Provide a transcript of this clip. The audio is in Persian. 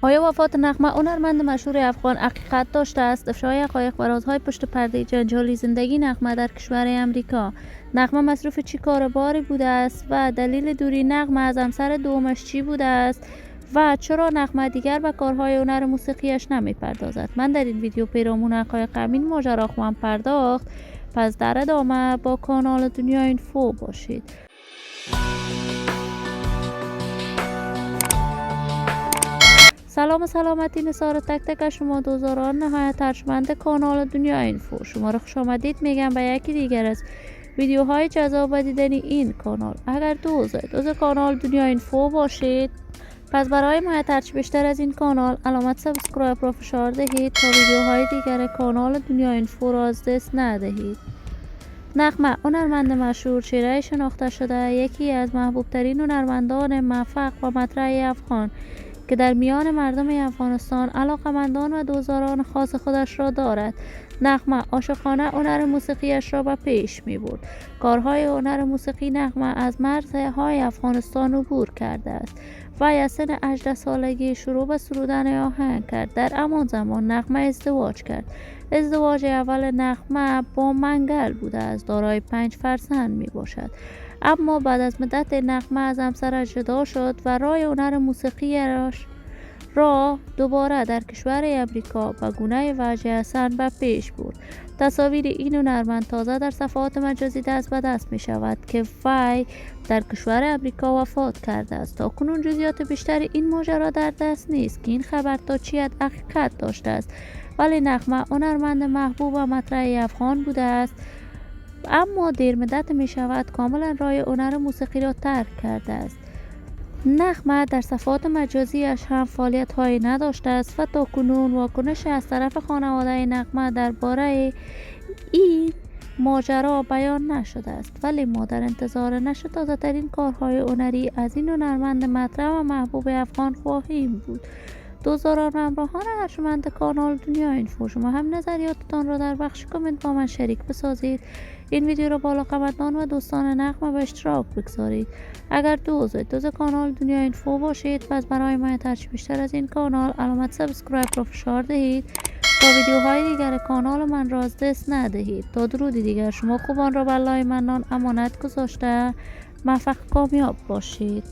آیا وفات نغمه هنرمند مشهور افغان حقیقت داشته است؟ افشای حقایق و رازهای پشت پرده جنجالی زندگی نغمه در کشور امریکا. نغمه مصروف چی کار باری بوده است و دلیل دوری نغمه از همسر دومش چی بوده است و چرا نغمه دیگر به کارهای هنر موسیقیش نمی پردازد؟ من در این ویدیو پیرامون حقایق همین ماجرا خواهم پرداخت، پس در ادامه با کانال دنیا اینفو باشید. سلام و سلامتی نثار تک تک شما دوزاران نهایت ارجمند کانال دنیا اینفو. شما را خوش آمدید میگم به یکی دیگر از ویدیوهای جذاب و دیدنی این کانال. اگر دوز کانال دنیا اینفو باشید، پس برای حمایت هرچی بیشتر از این کانال علامت سابسکرایب را فشار دهید تا ویدیوهای دیگر کانال دنیا اینفو را از دست ندهید. نغمه هنرمند مشهور، چهره شناخته شده، یکی از محبوب ترین هنرمندان موفق و مطرح افغان که در میان مردم افغانستان علاقمندان و دوستداران خاص خودش را دارد. نغمه عاشقانه هنر موسیقیش را به پیش می برد. کارهای هنر موسیقی نغمه از مرزهای افغانستان عبور کرده است و از سن 18 سالگی شروع به سرودن آهنگ کرد. در همان زمان نغمه ازدواج کرد. ازدواج اول نغمه با منگل بوده است، دارای 5 فرزند می باشد. اما بعد از مدت نغمه از همسرش جدا شد و راه هنر موسیقیش را دوباره در کشور امریکا به گونه وجه حسن به پیش برد. تصاویر این هنرمند تازه در صفحات مجازی دست به دست می شود که وی در کشور امریکا وفات کرده است. تا کنون جزئیات بیشتر این ماجرا در دست نیست که این خبر تا چی حقیقت داشته است، ولی نغمه هنرمند محبوب و مطرح افغان بوده است، اما دیر مدت می شود کاملا راه هنر موسیقی را ترک کرده است. نغمه در صفحات مجازیش هم فعالیت هایی نداشته است و تا کنون واکنش از طرف خانواده نغمه درباره این ماجرا بیان نشده است، ولی ما در انتظار نشر تازه ترین کارهای هنری از این هنرمند مطرح و محبوب افغان خواهیم بود. دوستداران و همراهان ارجمند کانال دنیا اینفو، شما هم نظریاتتان را در بخش کامنت با من شریک بسازید. این ویدیو را با علاقه‌مندان و دوستان نغمه به اشتراک بگذارید. اگر دوز کانال دنیا اینفو باشید، پس برای حمایت هرچی بیشتر از این کانال علامت سابسکرایب را فشار دهید تا ویدیوهای دیگر کانال من را از دست ندهید. تا درودی دیگر، شما خوبان را به الله منان امانت گذاشته. موفق کامیاب باشید.